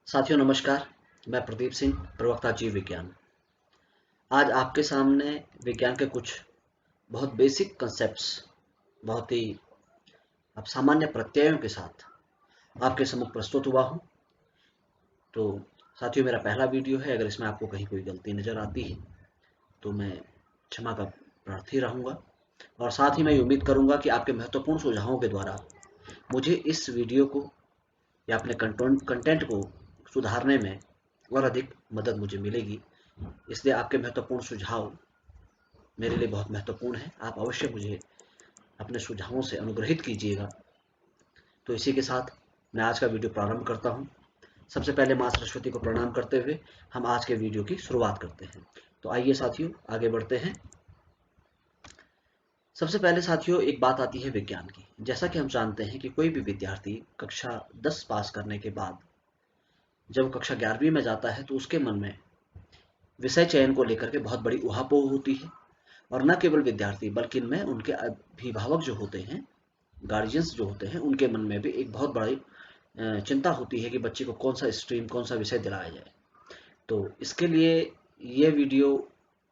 साथियों नमस्कार। मैं प्रदीप सिंह, प्रवक्ता जीव विज्ञान। आज आपके सामने विज्ञान के कुछ बहुत बेसिक कंसेप्ट्स, बहुत ही अब सामान्य प्रत्ययों के साथ आपके सम्मुख प्रस्तुत हुआ हूँ। तो साथियों, मेरा पहला वीडियो है। अगर इसमें आपको कहीं कोई गलती नज़र आती है तो मैं क्षमा का प्रार्थी रहूँगा, और साथ ही मैं ये उम्मीद करूँगा कि आपके महत्वपूर्ण सुझावों के द्वारा मुझे इस वीडियो को या अपने कंटेंट को सुधारने में और अधिक मदद मुझे मिलेगी। इसलिए आपके महत्वपूर्ण सुझाव मेरे लिए बहुत महत्वपूर्ण है। आप अवश्य मुझे अपने सुझावों से अनुग्रहित कीजिएगा। तो इसी के साथ मैं आज का वीडियो प्रारंभ करता हूँ। सबसे पहले माँ सरस्वती को प्रणाम करते हुए हम आज के वीडियो की शुरुआत करते हैं। तो आइए साथियों, आगे बढ़ते हैं। सबसे पहले साथियों, एक बात आती है विज्ञान की। जैसा कि हम जानते हैं कि कोई भी विद्यार्थी कक्षा 10 पास करने के बाद जब कक्षा 11वीं में जाता है तो उसके मन में विषय चयन को लेकर के बहुत बड़ी उहापोह होती है। और न केवल विद्यार्थी बल्कि इनमें उनके अभिभावक जो होते हैं, गार्जियंस जो होते हैं, उनके मन में भी एक बहुत बड़ी चिंता होती है कि बच्चे को कौन सा स्ट्रीम, कौन सा विषय दिलाया जाए। तो इसके लिए ये वीडियो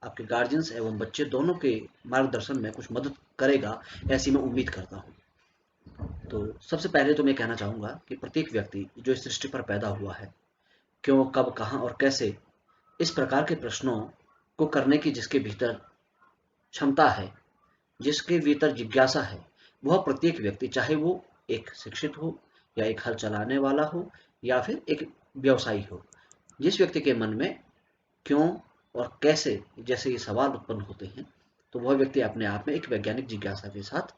आपके गार्जियंस एवं बच्चे दोनों के मार्गदर्शन में कुछ मदद करेगा, ऐसी मैं उम्मीद करता हूँ। तो सबसे पहले तो मैं कहना चाहूँगा कि प्रत्येक व्यक्ति जो इस सृष्टि पर पैदा हुआ है, क्यों, कब, कहाँ और कैसे, इस प्रकार के प्रश्नों को करने की जिसके भीतर क्षमता है, जिसके भीतर जिज्ञासा है, वह प्रत्येक व्यक्ति, चाहे वो एक शिक्षित हो या एक हल चलाने वाला हो या फिर एक व्यवसायी हो, जिस व्यक्ति के मन में क्यों और कैसे जैसे ये सवाल उत्पन्न होते हैं, तो वह व्यक्ति अपने आप में एक वैज्ञानिक जिज्ञासा के साथ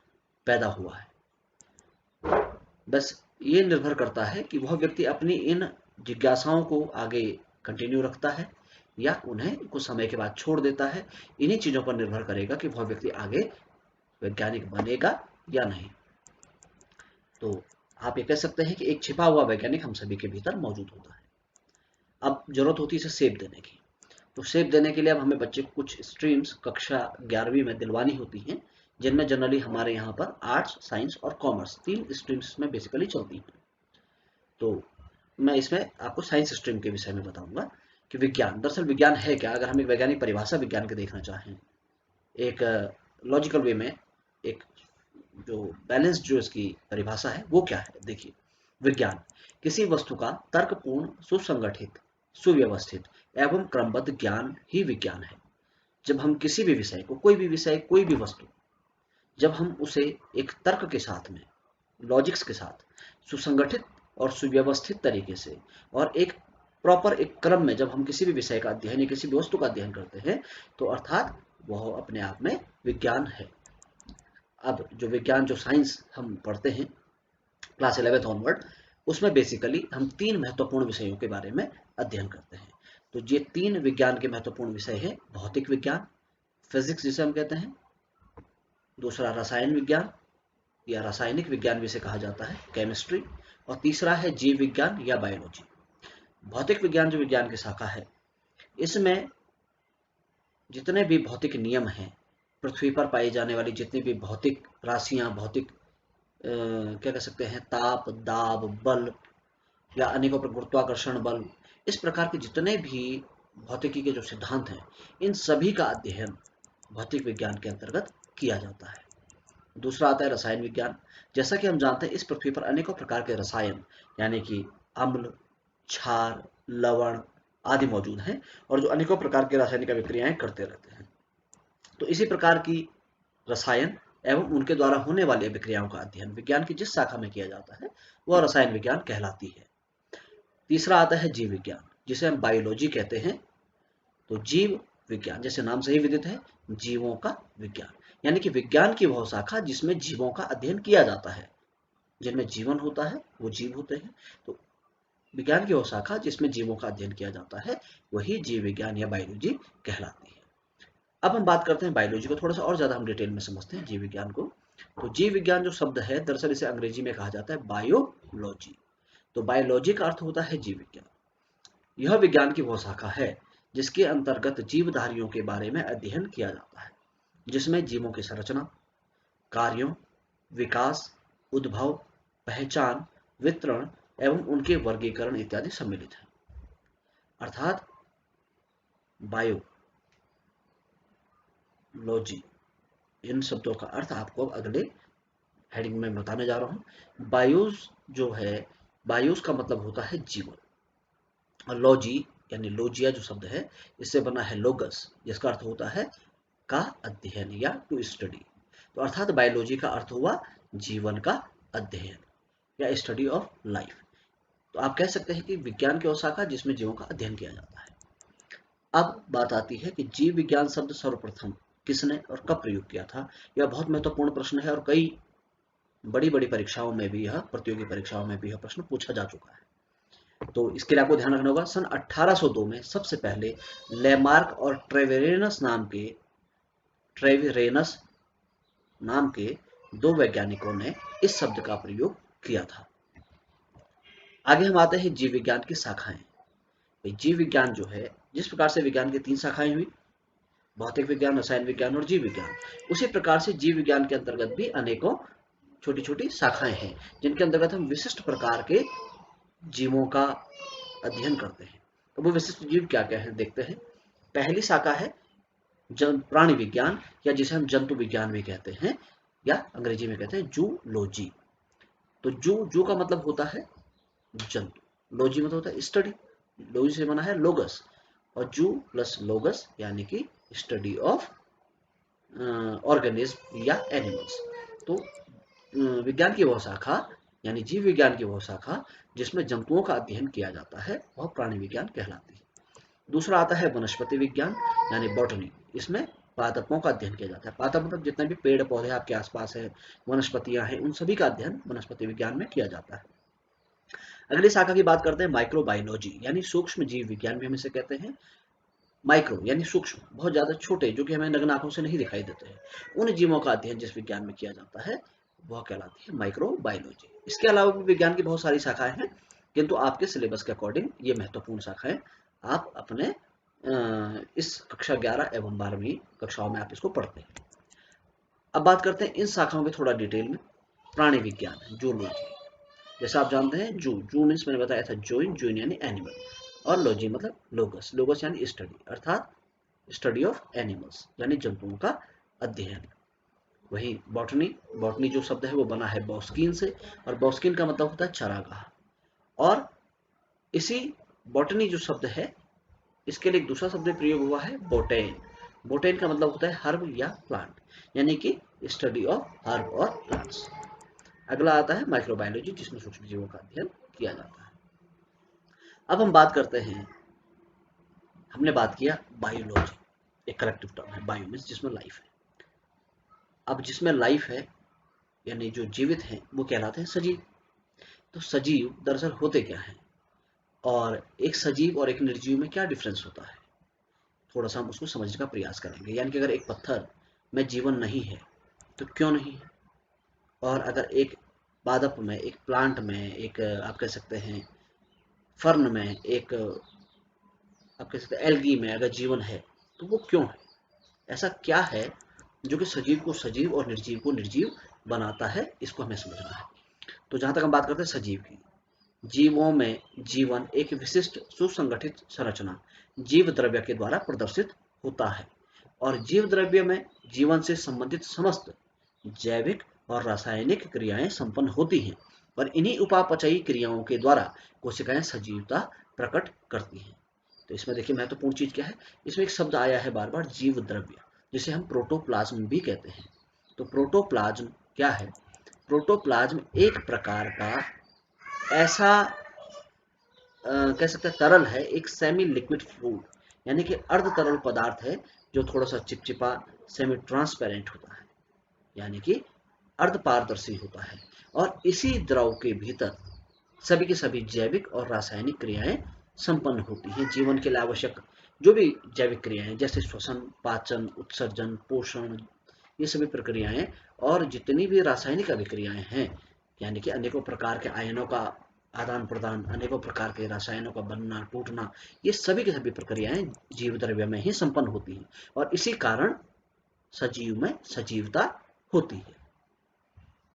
पैदा हुआ है। बस ये निर्भर करता है कि वह व्यक्ति अपनी इन जिज्ञासाओं को आगे कंटिन्यू रखता है या उन्हें कुछ समय के बाद छोड़ देता है। इन्हीं चीज़ों पर निर्भर करेगा कि वह व्यक्ति आगे वैज्ञानिक बनेगा या नहीं। तो आप ये कह सकते हैं कि एक छिपा हुआ वैज्ञानिक हम सभी के भीतर मौजूद होता है। अब जरूरत होती है इसे सेप देने की। तो सेप देने के लिए अब हमें बच्चे को कुछ स्ट्रीम्स कक्षा 11वीं में दिलवानी होती हैं, जिनमें जनरली हमारे यहाँ पर आर्ट्स, साइंस और कॉमर्स, 3 स्ट्रीम्स में बेसिकली चलती हैं। तो मैं इसमें आपको साइंस स्ट्रीम के विषय में बताऊंगा कि विज्ञान, दरअसल विज्ञान है क्या। अगर हम एक वैज्ञानिक परिभाषा विज्ञान के देखना चाहें, एक लॉजिकल वे में, एक जो बैलेंस, जो इसकी परिभाषा है वो क्या है, देखिए। विज्ञान किसी वस्तु का तर्कपूर्ण, सुसंगठित, सुव्यवस्थित एवं क्रमबद्ध ज्ञान ही विज्ञान है। जब हम किसी भी विषय को, कोई भी विषय, कोई भी वस्तु, जब हम उसे एक तर्क के साथ में, लॉजिक्स के साथ, सुसंगठित और सुव्यवस्थित तरीके से और एक प्रॉपर एक क्रम में जब हम किसी भी विषय का अध्ययन या किसी भी वस्तु का अध्ययन करते हैं, तो अर्थात वह अपने आप में विज्ञान है। अब जो विज्ञान, जो साइंस हम पढ़ते हैं क्लास 11th ऑनवर्ड, उसमें बेसिकली हम 3 महत्वपूर्ण विषयों के बारे में अध्ययन करते हैं। तो ये 3 विज्ञान के महत्वपूर्ण विषय है: भौतिक विज्ञान, फिजिक्स जिसे हम कहते हैं, दूसरा रसायन विज्ञान या रासायनिक विज्ञान भी इसे कहा जाता है, केमिस्ट्री, और तीसरा है जीव विज्ञान या बायोलॉजी। भौतिक विज्ञान जो विज्ञान की शाखा है, इसमें जितने भी भौतिक नियम हैं, पृथ्वी पर पाई जाने वाली जितनी भी भौतिक राशियां, भौतिक क्या कह सकते हैं, ताप, दाब, बल या अनेकों पर गुरुत्वाकर्षण बल, इस प्रकार के जितने भी भौतिकी के जो सिद्धांत हैं, इन सभी का अध्ययन भौतिक विज्ञान के अंतर्गत किया जाता है। दूसरा आता है रसायन विज्ञान। जैसा कि हम जानते हैं, इस पृथ्वी पर अनेकों प्रकार के रसायन, यानी कि अम्ल, क्षार, लवण आदि मौजूद हैं, और जो अनेकों प्रकार की रासायनिक अभिक्रियाएं करते रहते हैं। तो इसी प्रकार की रसायन एवं उनके द्वारा होने वाली अभिक्रियाओं का अध्ययन विज्ञान की जिस शाखा में किया जाता है, वह रसायन विज्ञान कहलाती है। तीसरा आता है जीव विज्ञान, जिसे हम बायोलॉजी कहते हैं। तो जीव विज्ञान, जैसे नाम से ही विदित है, जीवों का विज्ञान, यानी कि विज्ञान की वह शाखा जिसमें जीवों का अध्ययन किया जाता है। जिनमें जीवन होता है वो जीव होते हैं। तो विज्ञान की वह शाखा जिसमें जीवों का अध्ययन किया जाता है, वही जीव विज्ञान या बायोलॉजी कहलाती है। अब हम बात करते हैं बायोलॉजी को, थोड़ा सा और ज्यादा हम डिटेल में समझते हैं जीव विज्ञान को। तो जीव विज्ञान जो शब्द है, दरअसल इसे अंग्रेजी में कहा जाता है बायोलॉजी। तो बायोलॉजी का अर्थ होता है जीव विज्ञान। यह विज्ञान की वह शाखा है जिसके अंतर्गत जीवधारियों के बारे में अध्ययन किया जाता है, जिसमें जीवों की संरचना, कार्यों, विकास, उद्भव, पहचान, वितरण एवं उनके वर्गीकरण इत्यादि सम्मिलित है। अर्थात बायोलॉजी, इन शब्दों का अर्थ आपको अब अगले हेडिंग में बताने जा रहा हूं। बायोस जो है, बायोस का मतलब होता है जीवन, और लॉजी यानी लोजिया जो शब्द है इससे बना है लोगस, जिसका अर्थ होता है का अध्ययन या टू स्टडी। तो अर्थात बायोलॉजी का अर्थ हुआ जीवन का अध्ययन या स्टडी ऑफ लाइफ। तो आप कह सकते हैं कि विज्ञान की वो शाखा जिसमें जीवों का अध्ययन किया जाता है। अब बात आती है कि जीव विज्ञान शब्द सर्वप्रथम किसने और कब प्रयोग किया था। यह बहुत महत्वपूर्ण प्रश्न है और कई बड़ी बड़ी परीक्षाओं में भी, यह प्रतियोगी परीक्षाओं में भी यह प्रश्न पूछा जा चुका है। तो इसके लिए आपको ध्यान रखना होगा, सन 1802 में सबसे पहले लेमार्क और ट्रेवेरेनस नाम के दो वैज्ञानिकों ने इस शब्द का प्रयोग किया था। आगे हम आते हैं जीव विज्ञान की शाखाएं। जीव विज्ञान जो है, जिस प्रकार से विज्ञान की 3 शाखाएं हुई, भौतिक विज्ञान, रसायन विज्ञान और जीव विज्ञान, उसी प्रकार से जीव विज्ञान के अंतर्गत भी अनेकों छोटी छोटी शाखाएं हैं जिनके अंतर्गत हम विशिष्ट प्रकार के जीवों का अध्ययन करते हैं। तो वो विशिष्ट जीव क्या क्या है देखते हैं। पहली शाखा है प्राणी विज्ञान, या जिसे हम जंतु विज्ञान भी कहते हैं, या अंग्रेजी में कहते हैं जूलॉजी। तो जू का मतलब होता है जंतु, लॉजी मतलब होता है स्टडी, लॉजी से बना है लोगस, और जू प्लस लोगस यानी कि स्टडी ऑफ ऑर्गेनिज्म या एनिमल्स। तो विज्ञान की वह शाखा यानी जीव विज्ञान की वह शाखा जिसमें जंतुओं का अध्ययन किया जाता है, वह प्राणी विज्ञान कहलाती है। दूसरा आता है वनस्पति विज्ञान यानी बॉटनी, इसमें पादपों का अध्ययन किया जाता है। पादप मतलब जितने भी पेड़ पौधे आपके आसपास है, वनस्पतियां हैं, उन सभी का अध्ययन वनस्पति विज्ञान में किया जाता है। अगली शाखा की बात करते हैं माइक्रोबायोलॉजी यानी सूक्ष्म जीव विज्ञान भी हम इसे कहते हैं। माइक्रो यानी सूक्ष्म, बहुत ज्यादा छोटे, जो कि हमें नग्न आंखों से नहीं दिखाई देते हैं, उन जीवों का अध्ययन जिस विज्ञान में किया जाता है वह कहलाती है माइक्रोबायोलॉजी। इसके अलावा भी विज्ञान की बहुत सारी शाखाएं हैं, किंतु आपके सिलेबस के अकॉर्डिंग ये महत्वपूर्ण शाखाएं आप अपने इस कक्षा 11 एवं 12वीं कक्षाओं में आप इसको पढ़ते हैं। अब बात करते हैं इन शाखाओं के थोड़ा डिटेल में। प्राणी विज्ञान जूलॉजी, जैसा आप जानते हैं जू मीन्स मैंने बताया था जूइन यानी एनिमल, और लॉजी मतलब लोगस, लोगस यानी स्टडी, अर्थात स्टडी ऑफ एनिमल्स यानी जंतुओं का अध्ययन। वही बॉटनी जो शब्द है वो बना है बॉस्किन से, और बॉस्किन का मतलब होता है चारागाह। और इसी बॉटनी जो शब्द है, इसके लिए एक दूसरा शब्द प्रयोग हुआ है बोटेन। बोटेन का मतलब होता है हर्ब या प्लांट, यानी कि स्टडी ऑफ हर्ब और प्लांट्स। अगला आता है माइक्रोबायोलॉजी, जिसमें सूक्ष्म जीवों का अध्ययन किया जाता है। अब हम बात करते हैं, हमने बात किया बायोलॉजी, एक कलेक्टिव टर्म है, बायो मीन्स जिसमें लाइफ है। अब जिसमें लाइफ है यानी जो जीवित हैं वो कहलाते हैं सजीव। तो सजीव दरअसल होते क्या हैं, और एक सजीव और एक निर्जीव में क्या डिफरेंस होता है, थोड़ा सा हम उसको समझने का प्रयास करेंगे। यानी कि अगर एक पत्थर में जीवन नहीं है तो क्यों नहीं है, और अगर एक पादप में, एक प्लांट में, एक आप कह सकते हैं फर्न में, एक आप कह सकते हैं एल्गी में अगर जीवन है तो वो क्यों है, ऐसा क्या है जो कि सजीव को सजीव और निर्जीव को निर्जीव बनाता है, इसको हमें समझना है। तो जहां तक हम बात करते हैं सजीव की, जीवों में जीवन एक विशिष्ट सुसंगठित संरचना जीव द्रव्य के द्वारा प्रदर्शित होता है, और जीव द्रव्य में जीवन से संबंधित समस्त जैविक और रासायनिक क्रियाएं संपन्न होती हैं, और इन्हीं उपापचयी क्रियाओं के द्वारा कोशिकाएं सजीवता प्रकट करती हैं। तो इसमें देखिए महत्वपूर्ण चीज क्या है, इसमें एक शब्द आया है बार बार, जीव द्रव्य, जिसे हम प्रोटोप्लाज्म भी कहते हैं। तो प्रोटोप्लाज्म क्या है, प्रोटोप्लाज्म एक प्रकार का ऐसा कह सकते हैं तरल है, एक सेमी लिक्विड फ्लूइड यानी कि अर्ध तरल पदार्थ है, जो थोड़ा सा चिपचिपा सेमी ट्रांसपेरेंट होता है, यानी कि अर्ध पारदर्शी होता है, और इसी द्रव के भीतर सभी की सभी जैविक और रासायनिक क्रियाएं संपन्न होती हैं। जीवन के लिए आवश्यक जो भी जैविक क्रियाएं जैसे श्वसन, पाचन, उत्सर्जन, पोषण, ये सभी प्रक्रियाएं, और जितनी भी रासायनिक अभिक्रियाएं हैं, यानी कि अनेकों प्रकार के आयनों का आदान प्रदान, अनेकों प्रकार के रसायनों का बनना टूटना, ये सभी की सभी प्रक्रियाएं जीव द्रव्य में ही संपन्न होती हैं, और इसी कारण सजीव में सजीवता होती है।